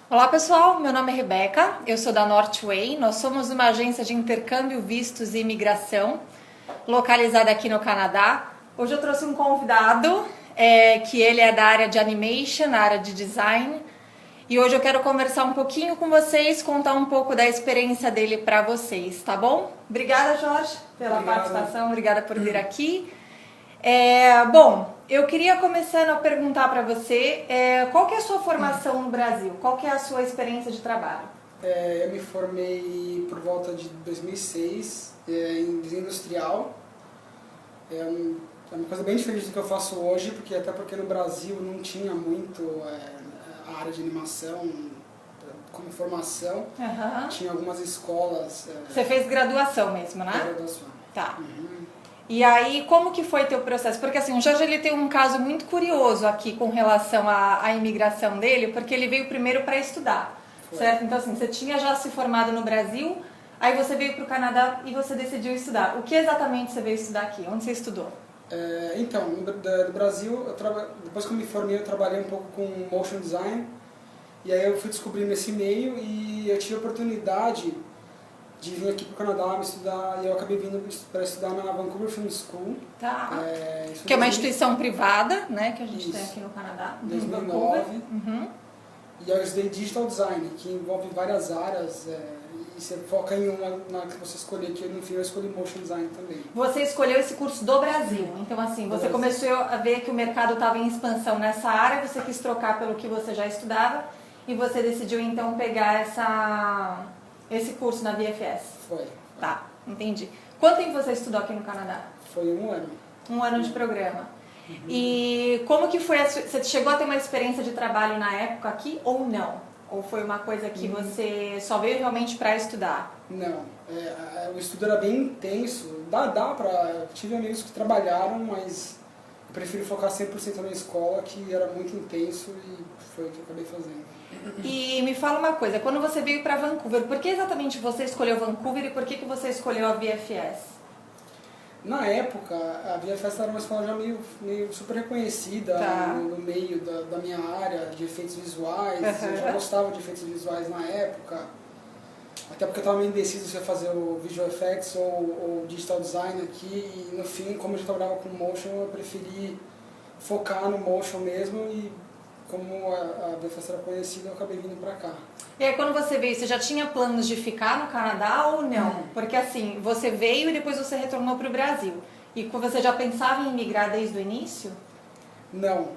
Olá pessoal, meu nome é Rebeca, eu sou da Northway, nós somos uma agência de intercâmbio, vistos e imigração, localizada aqui no Canadá. Hoje eu trouxe um convidado, que ele é da área de animation, na área de design, e hoje eu quero conversar um pouquinho com vocês, contar um pouco da experiência dele para vocês, tá bom? Obrigada, Jorge, pela participação, obrigada por vir aqui. Bom, eu queria começando a perguntar para você, qual que é a sua formação no Brasil? Qual que é a sua experiência de trabalho? Eu me formei por volta de 2006 em desenho industrial. É uma coisa bem diferente do que eu faço hoje, até porque no Brasil não tinha muito a área de animação como formação. Uhum. Tinha algumas escolas. Você fez graduação mesmo, né? Graduação. Tá. Uhum. E aí, como que foi teu processo? Porque assim, o Jorge ele tem um caso muito curioso aqui com relação à imigração dele, porque ele veio primeiro para estudar, certo? Então assim, você tinha já se formado no Brasil, aí você veio para o Canadá e você decidiu estudar. O que exatamente você veio estudar aqui? Onde você estudou? No Brasil, depois que eu me formei, eu trabalhei um pouco com motion design, e aí eu fui descobrindo esse meio e eu tive a oportunidade de vir aqui para o Canadá me estudar, e eu acabei vindo para estudar na Vancouver Film School. Tá. Que é uma instituição privada, né, que a gente tem aqui no Canadá. Em 2009. Uhum. E eu estudei Digital Design, que envolve várias áreas, e você foca em uma na que você escolher, que no fim eu escolhi Motion Design também. Você escolheu esse curso do Brasil, então assim, você começou a ver que o mercado estava em expansão nessa área, você quis trocar pelo que você já estudava, e você decidiu então pegar esse curso na VFS. Foi. Tá, entendi. Quanto tempo você estudou aqui no Canadá? Foi 1 ano. 1 ano de programa. Uhum. E como que foi, você chegou a ter uma experiência de trabalho na época aqui ou não? Ou foi uma coisa que você só veio realmente para estudar? Não, o estudo era bem intenso, eu tive amigos que trabalharam, mas eu prefiro focar 100% na escola, que era muito intenso, e foi o que eu acabei fazendo. E me fala uma coisa, quando você veio para Vancouver, por que exatamente você escolheu Vancouver e por que você escolheu a VFS? Na época, a VFS era uma escola já meio super reconhecida, tá, no meio da minha área de efeitos visuais. Uhum. Eu já gostava de efeitos visuais na época, até porque eu estava meio indeciso se ia fazer o Visual Effects ou Digital Design aqui, e no fim, como eu já trabalhava com Motion, eu preferi focar no Motion mesmo, e como a VFS era conhecida, eu acabei vindo para cá. E aí quando você veio, você já tinha planos de ficar no Canadá ou não? Porque assim, você veio e depois você retornou para o Brasil. E você já pensava em migrar desde o início? Não,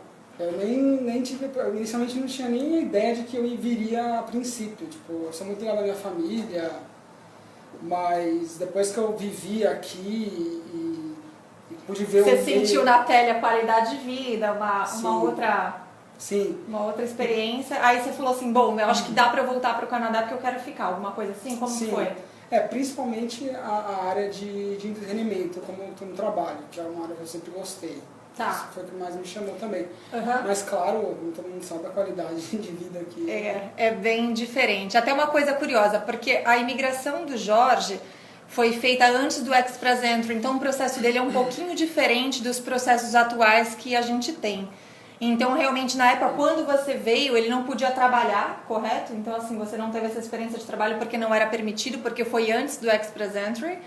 eu nem tive, eu inicialmente não tinha nem ideia de que eu viria a princípio. Tipo, eu sou muito ligado à minha família, mas depois que eu vivi aqui e pude ver Você sentiu na pele a qualidade de vida, uma outra... Sim. Uma outra experiência. Aí você falou assim, bom, eu acho que dá pra eu voltar pro Canadá porque eu quero ficar. Alguma coisa assim? Como foi? Principalmente a área de entretenimento como trabalho, que é uma área que eu sempre gostei. Tá. Isso foi o que mais me chamou também. Uhum. Mas claro, todo mundo sabe a qualidade de vida aqui. É bem diferente. Até uma coisa curiosa, porque a imigração do Jorge foi feita antes do Express Entry, então o processo dele é um pouquinho diferente dos processos atuais que a gente tem. Então, realmente, na época, quando você veio, ele não podia trabalhar, correto? Então, assim, você não teve essa experiência de trabalho porque não era permitido, porque foi antes do Express Entry.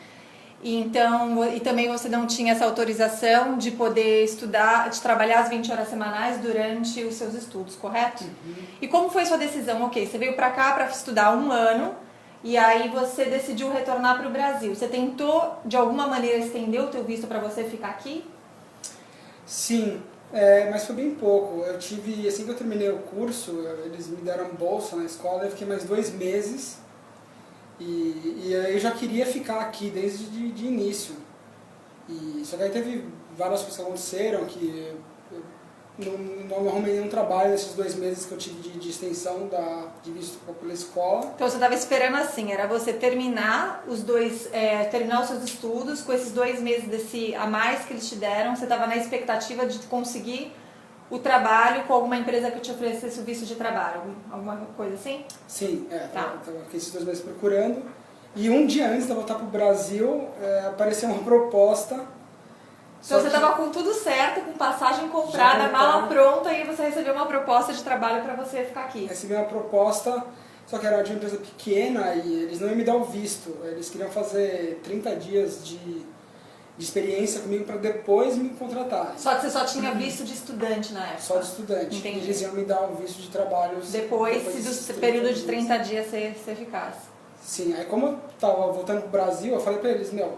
Então, e também você não tinha essa autorização de poder estudar, de trabalhar as 20 horas semanais durante os seus estudos, correto? Uhum. E como foi sua decisão? Ok, você veio pra cá para estudar 1 ano, e aí você decidiu retornar para o Brasil. Você tentou, de alguma maneira, estender o teu visto para você ficar aqui? Sim. Mas foi bem pouco. Eu tive, assim que eu terminei o curso, eles me deram bolsa na escola, eu fiquei mais 2 meses e eu já queria ficar aqui desde de início. Só que aí teve várias coisas que aconteceram, que eu não arrumei nenhum trabalho nesses 2 meses que eu tive de extensão de visto pela escola. Então você estava esperando assim, era você terminar terminar os seus estudos com esses 2 meses a mais que eles te deram, você estava na expectativa de conseguir o trabalho com alguma empresa que te oferecesse o visto de trabalho, alguma coisa assim? Sim, tá. Eu estava aqui esses 2 meses procurando, e um dia antes de eu voltar para o Brasil, apareceu uma proposta Então você estava com tudo certo, com passagem comprada, mala pronta, e você recebeu uma proposta de trabalho para você ficar aqui. Recebi uma proposta, só que era de uma empresa pequena e eles não iam me dar o visto. Eles queriam fazer 30 dias de experiência comigo para depois me contratar. Só que você só tinha visto de estudante na época? Só de estudante. Entendi. E eles iam me dar o visto de trabalho depois se do período de 30 dias você ficasse. Sim, aí como eu tava voltando pro Brasil, eu falei pra eles, meu,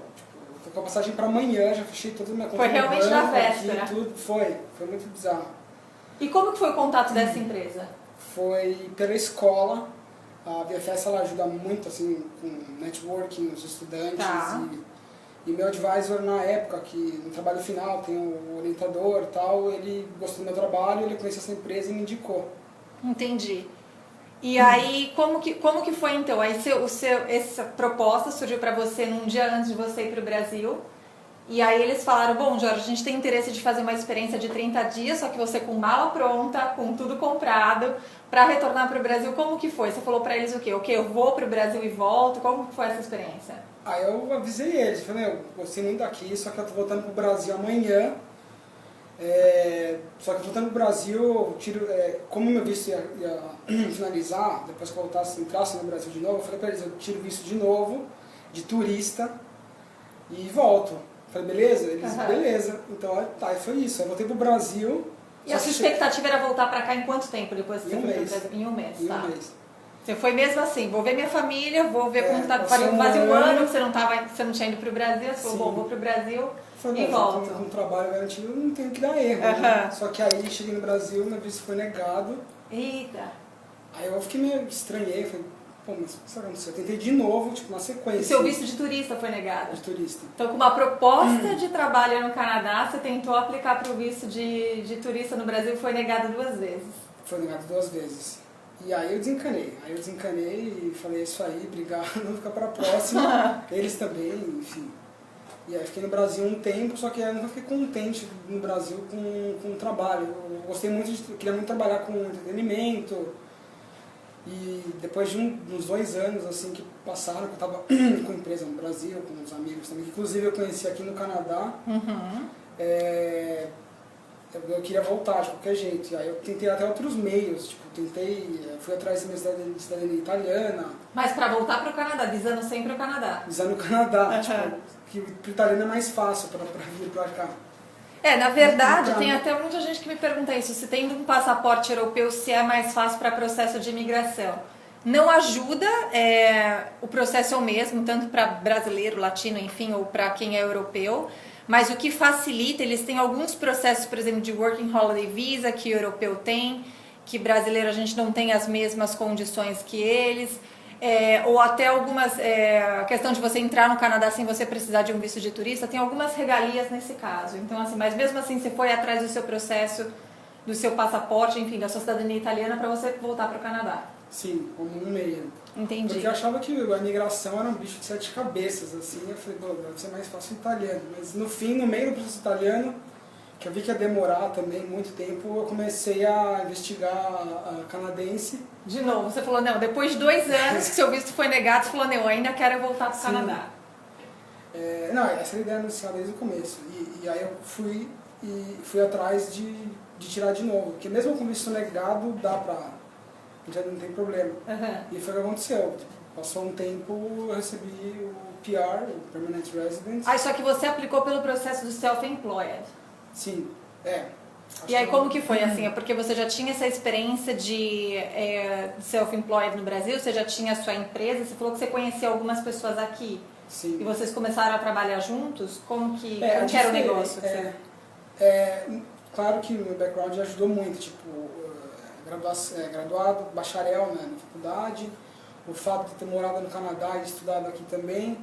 tô com a passagem pra amanhã, já fechei toda a minha conta. Foi realmente na véspera? Tudo. Foi muito bizarro. E como que foi o contato dessa empresa? Foi pela escola. A VFS ela ajuda muito assim com networking, os estudantes. Tá. E meu advisor na época, que no trabalho final tem o orientador e tal, ele gostou do meu trabalho, ele conhecia essa empresa e me indicou. Entendi. E aí, como que foi então? Aí essa proposta surgiu para você num dia antes de você ir para o Brasil. E aí eles falaram, bom, Jorge, a gente tem interesse de fazer uma experiência de 30 dias, só que você com mala pronta, com tudo comprado, para retornar para o Brasil. Como que foi? Você falou para eles o quê? Ok, eu vou para o Brasil e volto. Como que foi essa experiência? Aí eu avisei eles, falei, eu gostei muito daqui, só que eu tô voltando pro Brasil amanhã. Só que voltando pro Brasil, eu tiro, como meu visto ia finalizar, depois que eu entrasse no Brasil de novo, eu falei pra eles, eu tiro o visto de novo, de turista, e volto. Eu falei, beleza? Eles, beleza. Então, tá, e foi isso. Eu voltei pro Brasil. E a sua expectativa era voltar pra cá em quanto tempo depois que você foi pro Brasil? Em um mês, tá? Em um mês. Você foi mesmo assim, vou ver minha família, vou ver como tá, quase um ano que você não tinha ido pro Brasil, você falou, bom, vou pro Brasil e volto. Com um trabalho garantido, eu não tenho que dar erro, né? Só que aí, cheguei no Brasil, meu visto foi negado. Eita! Aí eu fiquei meio estranhei, falei, pô, mas o que aconteceu? Eu tentei de novo, tipo, na sequência. E seu visto de turista foi negado? De turista. Então, com uma proposta de trabalho no Canadá, você tentou aplicar para o visto de turista no Brasil e foi negado 2 vezes. Foi negado 2 vezes. E aí eu desencanei. E falei, é isso aí, obrigado, fica pra próxima. Eles também, enfim. E aí fiquei no Brasil um tempo, só que eu nunca fiquei contente no Brasil com o trabalho. Eu gostei muito queria muito trabalhar com entretenimento. E depois de uns 2 anos assim que passaram, que eu estava com empresa no Brasil, com uns amigos também, que inclusive eu conheci aqui no Canadá, eu queria voltar de qualquer jeito. E aí eu tentei até outros meios, tipo, fui atrás da minha cidadania italiana. Mas para voltar para o Canadá, visando sempre o Canadá? Visando o Canadá, tipo, que pro italiano é mais fácil para vir para cá. Na verdade, tem até muita gente que me pergunta isso, se tendo um passaporte europeu, se é mais fácil para processo de imigração. Não ajuda, o processo é o mesmo, tanto para brasileiro, latino, enfim, ou para quem é europeu, mas o que facilita, eles têm alguns processos, por exemplo, de Working Holiday Visa, que o europeu tem, que brasileiro a gente não tem as mesmas condições que eles, ou até algumas, a questão de você entrar no Canadá sem você precisar de um visto de turista, tem algumas regalias nesse caso. Então, assim, mas mesmo assim você foi atrás do seu processo, do seu passaporte, enfim, da sua cidadania italiana para você voltar para o Canadá. Sim, como um meio. Entendi. Porque eu achava que a imigração era um bicho de 7 cabeças, assim, eu falei, pô, deve ser mais fácil o italiano. Mas no fim, no meio do processo italiano, que eu vi que ia demorar também muito tempo, eu comecei a investigar a canadense. De novo, você falou, não, depois de 2 anos que seu visto foi negado, você falou, não, eu ainda quero voltar para o Canadá. Não, essa era a ideia inicial desde o começo. E aí eu fui atrás de tirar de novo. Porque mesmo com visto negado, dá pra... já não tem problema. E foi o que aconteceu. Passou um tempo, eu recebi o PR, o Permanent Resident. Só que você aplicou pelo processo do Self-Employed. Sim, E aí como que foi, assim? É porque você já tinha essa experiência de Self-Employed no Brasil, você já tinha a sua empresa, você falou que você conhecia algumas pessoas aqui. Sim. E vocês começaram a trabalhar juntos? Como que era o negócio? Claro que o meu background ajudou muito, tipo, graduado, bacharel, né, na faculdade, o fato de ter morado no Canadá e estudado aqui também,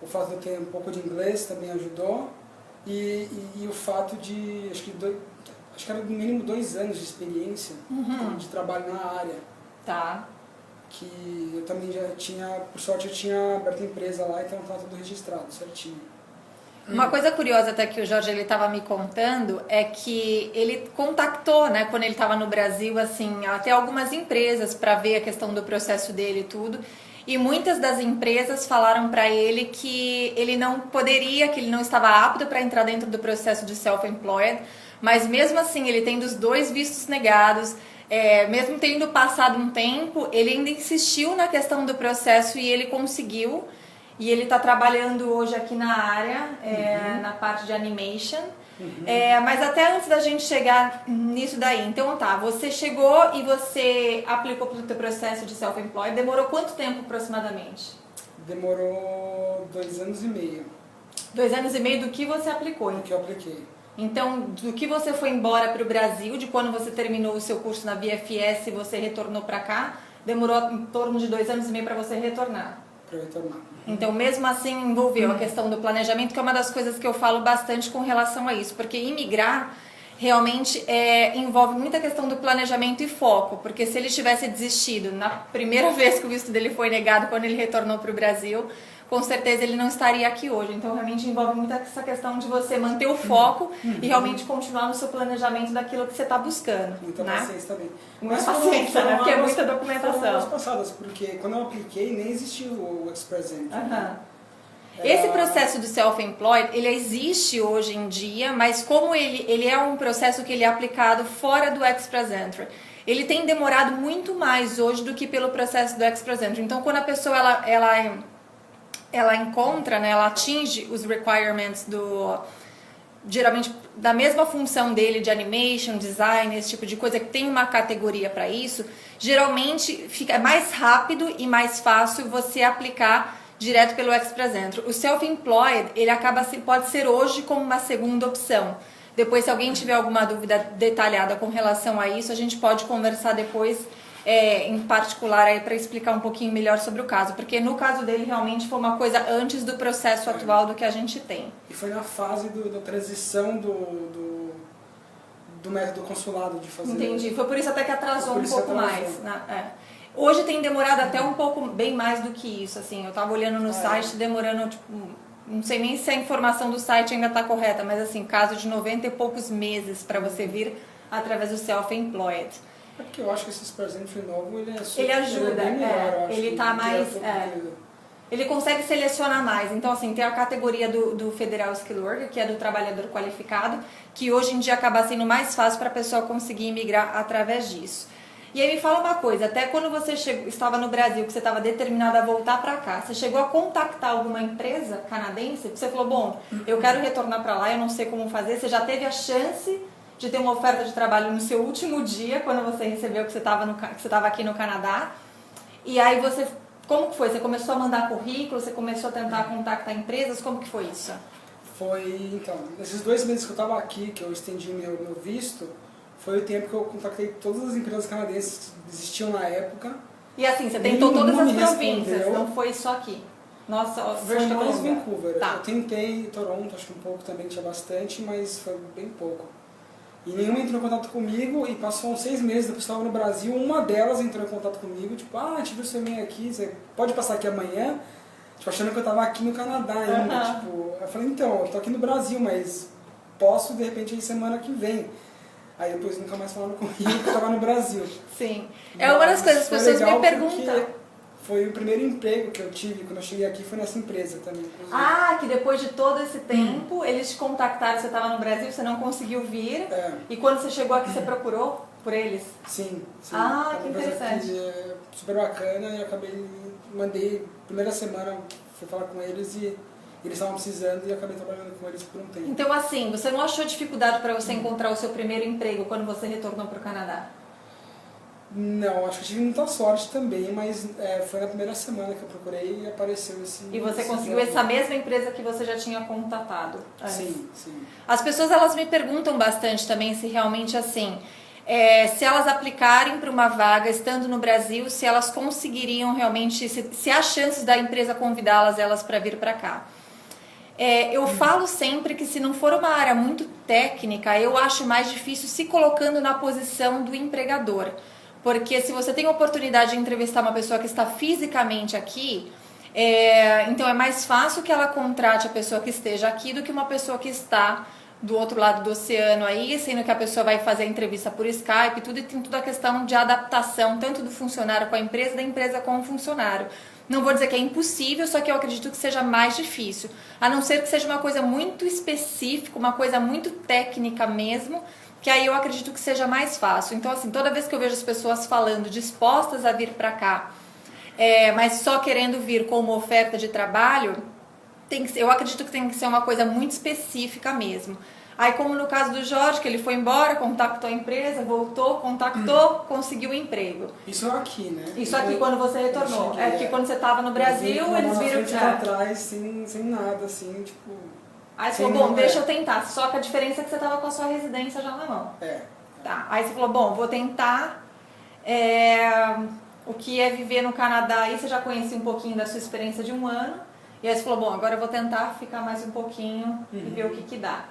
o fato de eu ter um pouco de inglês também ajudou, e o fato de, acho que era no mínimo 2 anos de experiência de trabalho na área. Tá. Que eu também já tinha, por sorte eu tinha aberto a empresa lá, então estava tudo registrado certinho. Uma coisa curiosa até que o Jorge estava me contando é que ele contactou, né, quando ele estava no Brasil, assim, até algumas empresas para ver a questão do processo dele e tudo. e muitas das empresas falaram para ele que ele não poderia, que ele não estava apto para entrar dentro do processo de self-employed, mas mesmo assim, ele tendo os 2 vistos negados, mesmo tendo passado um tempo, ele ainda insistiu na questão do processo e ele conseguiu. E ele está trabalhando hoje aqui na área, na parte de animation. Mas até antes da gente chegar nisso daí, então tá, você chegou e você aplicou para o teu processo de self-employed, demorou quanto tempo aproximadamente? Demorou 2 anos e meio. 2 anos e meio do que você aplicou? Do que eu apliquei. Então, do que você foi embora para o Brasil, de quando você terminou o seu curso na BFS e você retornou para cá, demorou em torno de 2 anos e meio para você retornar? Para eu retornar. Então, mesmo assim, envolveu a questão do planejamento, que é uma das coisas que eu falo bastante com relação a isso, porque imigrar realmente envolve muita questão do planejamento e foco, porque se ele tivesse desistido na primeira vez que o visto dele foi negado, quando ele retornou para o Brasil, com certeza ele não estaria aqui hoje. Então, realmente envolve muito essa questão de você manter o foco e realmente continuar no seu planejamento daquilo que você está buscando. Muita né? paciência também. Muita paciência, né? Porque é muita documentação. Foram passadas, porque quando eu apliquei nem existiu o Express Entry. Esse processo do self-employed, ele existe hoje em dia, mas como ele é um processo que ele é aplicado fora do Express Entry, ele tem demorado muito mais hoje do que pelo processo do Express Entry. Então, quando a pessoa ela encontra, né, ela atinge os requirements geralmente da mesma função dele de animation, design, esse tipo de coisa, que tem uma categoria para isso, geralmente fica mais rápido e mais fácil você aplicar direto pelo Express Entry. O self-employed, ele pode ser hoje como uma segunda opção. Depois, se alguém tiver alguma dúvida detalhada com relação a isso, a gente pode conversar depois em particular aí para explicar um pouquinho melhor sobre o caso, porque no caso dele realmente foi uma coisa antes do processo atual do que a gente tem. E foi na fase da transição do método consulado de fazer. Entendi, foi por isso até que atrasou um pouco mais. Hoje tem demorado até um pouco, bem mais do que isso, assim, eu tava olhando no site, demorando, tipo, não sei nem se a informação do site ainda está correta, mas assim, caso de 90 e poucos meses para você vir através do self-employed. É porque eu acho que esse Express Entry novo, ele ajuda, é bem melhor, ele tá mais... Ele consegue selecionar mais. Então, assim, tem a categoria do Federal Skilled Worker, que é do trabalhador qualificado, que hoje em dia acaba sendo mais fácil para a pessoa conseguir imigrar através disso. E aí me fala uma coisa, até quando você estava no Brasil, que você estava determinada a voltar para cá, você chegou a contactar alguma empresa canadense? Porque você falou, bom, eu quero retornar para lá, eu não sei como fazer. Você já teve a chance de ter uma oferta de trabalho no seu último dia, quando você recebeu que você estava aqui no Canadá. E aí como que foi? Você começou a mandar currículo, você começou a tentar contactar empresas, como que foi isso? Foi, então, nesses 2 meses que eu estava aqui, que eu estendi meu visto, foi o tempo que eu contactei todas as empresas canadenses que existiam na época. E assim, você tentou todas as províncias, não foi só aqui? Nossa, foi mais Vancouver. Tá. Eu tentei Toronto, acho que um pouco também, tinha bastante, mas foi bem pouco. E nenhuma entrou em contato comigo e passou uns 6 meses, depois eu estava no Brasil, uma delas entrou em contato comigo, tipo, tive o seu e-mail aqui, você pode passar aqui amanhã? Tipo, achando que eu estava aqui no Canadá ainda, tipo, eu falei, então, eu tô aqui no Brasil, mas posso, de repente, ir semana que vem. Aí depois nunca mais falaram comigo, porque eu estava no Brasil. Sim. É uma das coisas, as pessoas me perguntam. Foi o primeiro emprego que eu tive quando eu cheguei aqui, foi nessa empresa também. Inclusive. Que depois de todo esse tempo, eles te contactaram, você estava no Brasil, você não conseguiu vir. E quando você chegou aqui, você procurou por eles? Sim. Que interessante. Super bacana, e mandei, primeira semana, fui falar com eles e eles estavam precisando e acabei trabalhando com eles por um tempo. Então assim, você não achou dificuldade para você encontrar o seu primeiro emprego quando você retornou para o Canadá? Não, acho que eu tive muita sorte também, mas foi na primeira semana que eu procurei e apareceu esse... E você conseguiu essa mesma empresa que você já tinha contatado antes? Sim. As pessoas, elas me perguntam bastante também se realmente assim, se elas aplicarem para uma vaga estando no Brasil, se elas conseguiriam realmente, se há chances da empresa convidá-las elas para vir para cá. Eu falo sempre que se não for uma área muito técnica, eu acho mais difícil se colocando na posição do empregador. Porque se você tem a oportunidade de entrevistar uma pessoa que está fisicamente aqui, então é mais fácil que ela contrate a pessoa que esteja aqui do que uma pessoa que está do outro lado do oceano aí, sendo que a pessoa vai fazer a entrevista por Skype, tudo, e tem toda a questão de adaptação, tanto do funcionário com a empresa, da empresa com o funcionário. Não vou dizer que é impossível, só que eu acredito que seja mais difícil. A não ser que seja uma coisa muito específica, uma coisa muito técnica mesmo, que aí eu acredito que seja mais fácil. Então, assim, toda vez que eu vejo as pessoas falando, dispostas a vir para cá, mas só querendo vir com uma oferta de trabalho, eu acredito que tem que ser uma coisa muito específica mesmo. Aí, como no caso do Jorge, que ele foi embora, contactou a empresa, voltou, contactou, conseguiu um emprego. Isso aqui, né? Isso aqui quando você retornou. É que quando você estava no Brasil, eles viram que... pra trás, sem nada, assim, tipo... Aí você falou, bom, deixa eu tentar. Só que a diferença é que você estava com a sua residência já na mão. Tá. Aí você falou, bom, vou tentar... o que é viver no Canadá. Aí você já conhecia um pouquinho da sua experiência de um ano. E aí você falou, bom, agora eu vou tentar ficar mais um pouquinho e ver o que dá.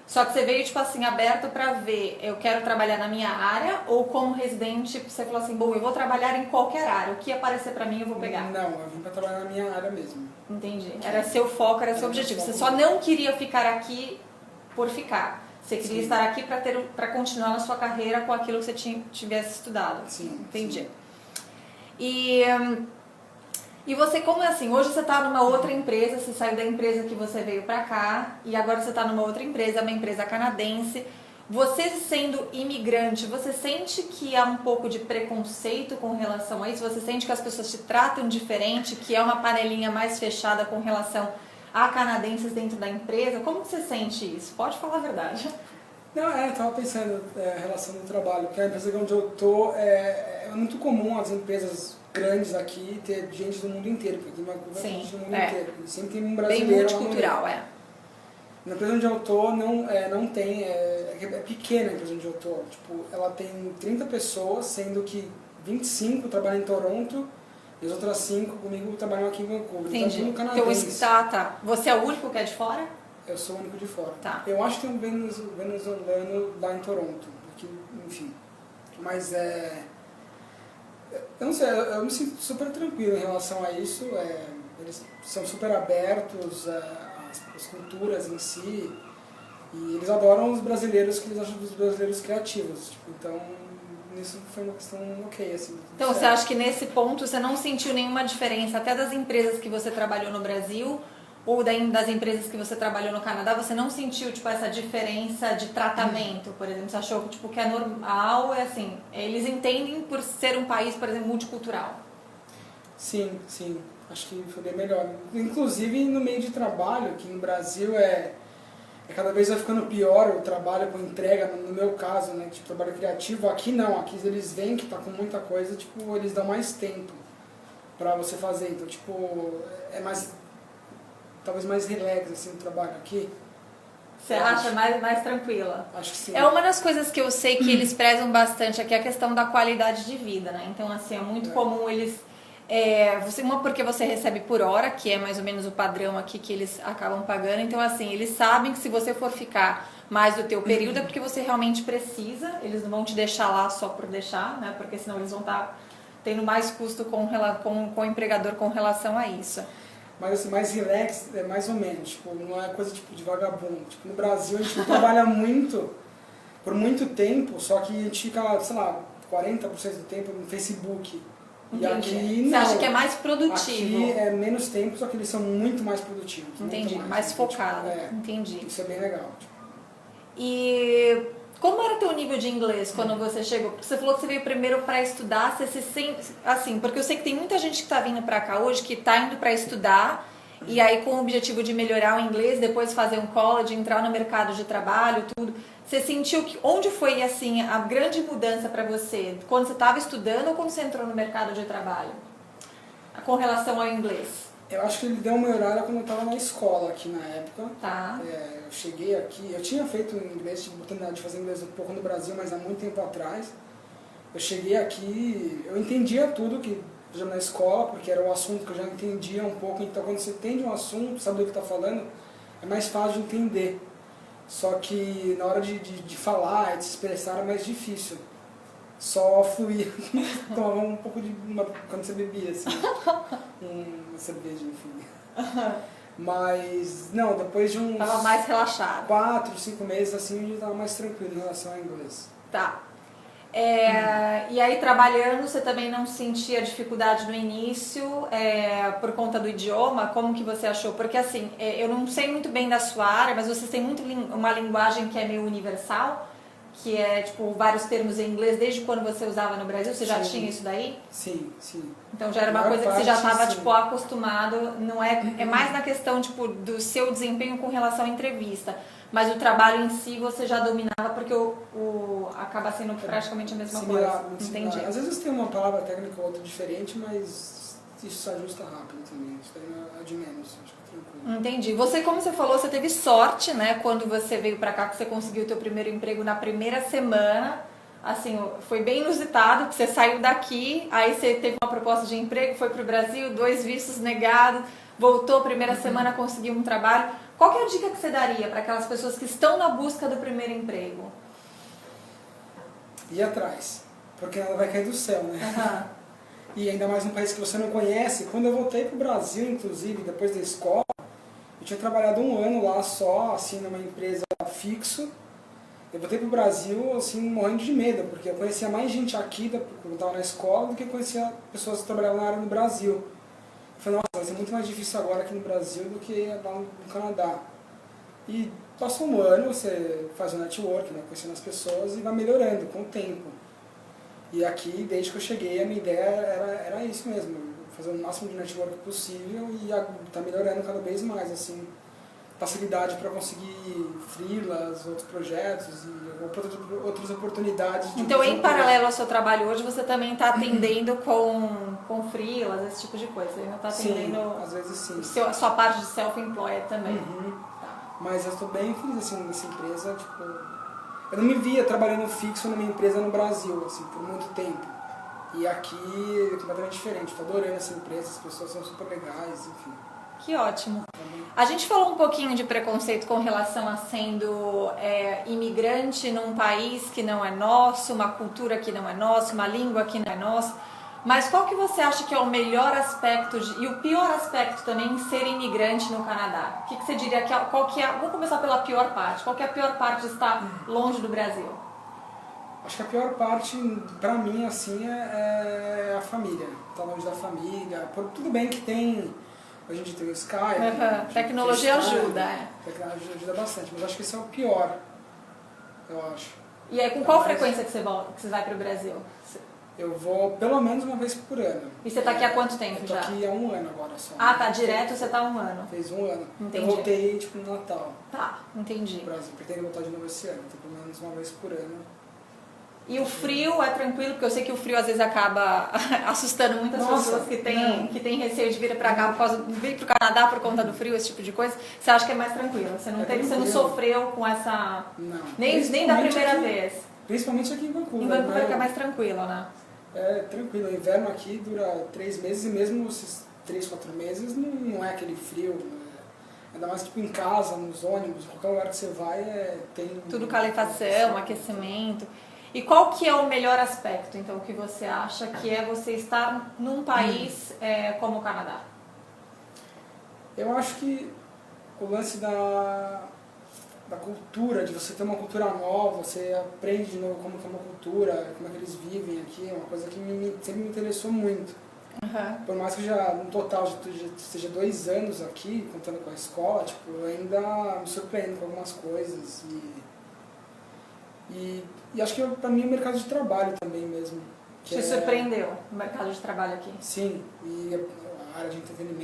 Só que você veio, tipo assim, aberto pra ver, eu quero trabalhar na minha área, ou como residente, você falou assim, bom, eu vou trabalhar em qualquer área, o que aparecer pra mim eu vou pegar. Não, eu vim pra trabalhar na minha área mesmo. Entendi. Era seu foco, era seu objetivo. Você só não queria ficar aqui por ficar. Você queria estar aqui pra continuar na sua carreira com aquilo que você tivesse estudado. Sim. Entendi. E você, como é assim, hoje você está numa outra empresa, você saiu da empresa que você veio para cá e agora você está numa outra empresa, uma empresa canadense. Você sendo imigrante, você sente que há um pouco de preconceito com relação a isso? Você sente que as pessoas te tratam diferente, que é uma panelinha mais fechada com relação a canadenses dentro da empresa? Como você sente isso? Pode falar a verdade. Não, eu tava pensando em relação ao trabalho, porque a empresa onde eu tô é muito comum as empresas grandes aqui ter gente do mundo inteiro, porque tem uma gente do mundo inteiro. Sempre tem um brasileiro. Bem multicultural, Na empresa onde eu tô não tem, é pequena a empresa onde eu tô. Tipo, ela tem 30 pessoas, sendo que 25 trabalham em Toronto e as outras 5 comigo trabalham aqui em Vancouver. Entendi. Então, canadense. Tá. Você é o único que é de fora? Eu sou o único de fora. Tá. Eu acho que tem um venezuelano lá em Toronto, aqui, enfim. Mas eu não sei, eu me sinto super tranquilo em relação a isso. Eles são super abertos às culturas em si. E eles adoram os brasileiros, que eles acham os brasileiros criativos. Tipo, então, isso foi uma questão ok, assim. Então, você acha que nesse ponto você não sentiu nenhuma diferença, até das empresas que você trabalhou no Brasil ou das empresas que você trabalhou no Canadá, você não sentiu, tipo, essa diferença de tratamento, por exemplo? Você achou tipo, que é normal, assim, eles entendem por ser um país, por exemplo, multicultural? Sim. Acho que foi bem melhor. Inclusive, no meio de trabalho, que no Brasil cada vez vai ficando pior o trabalho com entrega, no meu caso, né, tipo, trabalho criativo. Aqui não, aqui eles veem que tá com muita coisa, tipo, eles dão mais tempo pra você fazer. Então, tipo, talvez mais relax, assim, o trabalho aqui. Você acha mais tranquila? Acho que sim. É uma das coisas que eu sei que eles prezam bastante aqui, a questão da qualidade de vida, né? Então, assim, é muito comum eles... porque você recebe por hora, que é mais ou menos o padrão aqui que eles acabam pagando. Então, assim, eles sabem que se você for ficar mais do teu período é porque você realmente precisa. Eles não vão te deixar lá só por deixar, né? Porque senão eles vão estar tendo mais custo com o empregador com relação a isso. Mas assim, mais relax, mais ou menos, tipo, não é coisa tipo de vagabundo. Tipo, no Brasil a gente trabalha muito, por muito tempo, só que a gente fica, sei lá, 40% do tempo no Facebook. Entendi. E aqui não. Você acha que é mais produtivo? Aqui é menos tempo, só que eles são muito mais produtivos. Entendi, mais focado. Entendi. Isso é bem legal. E como era teu nível de inglês quando você chegou? Porque você falou que você veio primeiro para estudar, você se sente assim, porque eu sei que tem muita gente que está vindo para cá hoje que está indo para estudar e aí com o objetivo de melhorar o inglês, depois fazer um college, entrar no mercado de trabalho, tudo. Você sentiu que onde foi assim a grande mudança para você? Quando você estava estudando ou quando você entrou no mercado de trabalho? Com relação ao inglês? Eu acho que ele deu uma melhorada quando eu estava na escola aqui na época. Tá. Eu cheguei aqui, eu tinha feito inglês, tive a oportunidade de fazer inglês um pouco no Brasil, mas há muito tempo atrás. Eu cheguei aqui, eu entendia tudo que já na escola, porque era um assunto que eu já entendia um pouco. Então quando você entende um assunto, sabe do que está falando, é mais fácil de entender. Só que na hora de falar, de se expressar era mais difícil. Só fluía, tomava um pouco quando você bebia, assim, uma cerveja, enfim. Mas, não, depois de uns... Tava mais relaxado. 4, 5 meses, assim, eu já tava mais tranquilo em relação ao inglês. Tá. E aí, trabalhando, você também não sentia dificuldade no início por conta do idioma? Como que você achou? Porque, assim, eu não sei muito bem da sua área, mas vocês têm muito uma linguagem que é meio universal, que é, tipo, vários termos em inglês, desde quando você usava no Brasil? Você já tinha isso daí? Sim, sim. Então, já era uma coisa que você já estava, tipo, acostumado, não é... É mais na questão, tipo, do seu desempenho com relação à entrevista. Mas o trabalho em si você já dominava porque acaba sendo praticamente a mesma coisa. Entendi. Às vezes tem uma palavra técnica ou outra diferente, mas isso se ajusta rápido também. Isso daí é de menos, acho que é tranquilo. Entendi. Você, como você falou, você teve sorte, né? Quando você veio pra cá, que você conseguiu o teu primeiro emprego na primeira semana. Assim, foi bem inusitado, que você saiu daqui, aí você teve uma proposta de emprego, foi pro Brasil, 2 vistos negados, voltou, primeira semana conseguiu um trabalho. Qual que é a dica que você daria para aquelas pessoas que estão na busca do primeiro emprego? Ir atrás, porque ela vai cair do céu, né? E ainda mais num país que você não conhece. Quando eu voltei pro Brasil, inclusive, depois da escola, eu tinha trabalhado 1 ano lá só, assim, numa empresa fixo. Eu voltei pro Brasil, assim, morrendo de medo, porque eu conhecia mais gente aqui, quando eu estava na escola, do que eu conhecia pessoas que trabalhavam na área no Brasil. Eu falei, nossa, vai ser muito mais difícil agora aqui no Brasil do que lá no Canadá. E passou 1 ano, você faz o network, né, conhecendo as pessoas e vai melhorando com o tempo. E aqui, desde que eu cheguei, a minha ideia era isso mesmo, fazer o máximo de network possível e tá melhorando cada vez mais, assim. Facilidade para conseguir freelas, outros projetos e outras oportunidades. Então, em paralelo ao seu trabalho hoje, você também está atendendo com freelas, esse tipo de coisa? Você ainda está atendendo... Sim, às vezes sim. A sua parte de self-employed também? Tá. Mas eu estou bem feliz assim, nessa empresa. Tipo, eu não me via trabalhando fixo numa empresa no Brasil, assim, por muito tempo. E aqui é completamente diferente. Estou adorando essa empresa, as pessoas são super legais, enfim. Que ótimo. A gente falou um pouquinho de preconceito com relação a sendo imigrante num país que não é nosso, uma cultura que não é nossa, uma língua que não é nossa. Mas qual que você acha que é o melhor aspecto e o pior aspecto também em ser imigrante no Canadá? O que você diria que vamos começar pela pior parte. Qual que é a pior parte de estar longe do Brasil? Acho que a pior parte, pra mim, assim, é a família. Estar longe da família. Tudo bem que tem... A gente tem o Skype. Tecnologia ajuda, Tecnologia ajuda bastante, mas acho que esse é o pior, eu acho. E aí, com qual frequência que você vai para o Brasil? Eu vou pelo menos uma vez por ano. E você está aqui há quanto tempo já? Eu tô aqui há 1 ano agora só. Ah, tá direto, você está há 1 ano. Fez 1 ano. Entendi. Eu voltei, tipo, no Natal. Tá, entendi. No Brasil, pretendo voltar de novo esse ano, então pelo menos uma vez por ano. E o frio é tranquilo, porque eu sei que o frio às vezes acaba assustando muitas pessoas que têm receio de vir para cá, vir para o Canadá por conta do frio, esse tipo de coisa. Você acha que é mais tranquilo? Você não sofreu com essa... Não. Nem da primeira vez? Principalmente aqui em Vancouver. Em Vancouver que é mais tranquilo, né? É, tranquilo. O inverno aqui dura 3 meses e mesmo esses 3, 4 meses não é aquele frio, né? Ainda mais tipo em casa, nos ônibus, qualquer lugar que você vai tem... Tudo calefação, aquecimento... E qual que é o melhor aspecto, então, que você acha que é você estar num país como o Canadá? Eu acho que o lance da cultura, de você ter uma cultura nova, você aprende de novo como que é uma cultura, como é que eles vivem aqui, é uma coisa que sempre me interessou muito. Por mais que já no total já esteja 2 anos aqui, contando com a escola, tipo, eu ainda me surpreendo com algumas coisas e acho que para mim é o mercado de trabalho também mesmo. Te surpreendeu o mercado de trabalho aqui? Sim, e a área de entretenimento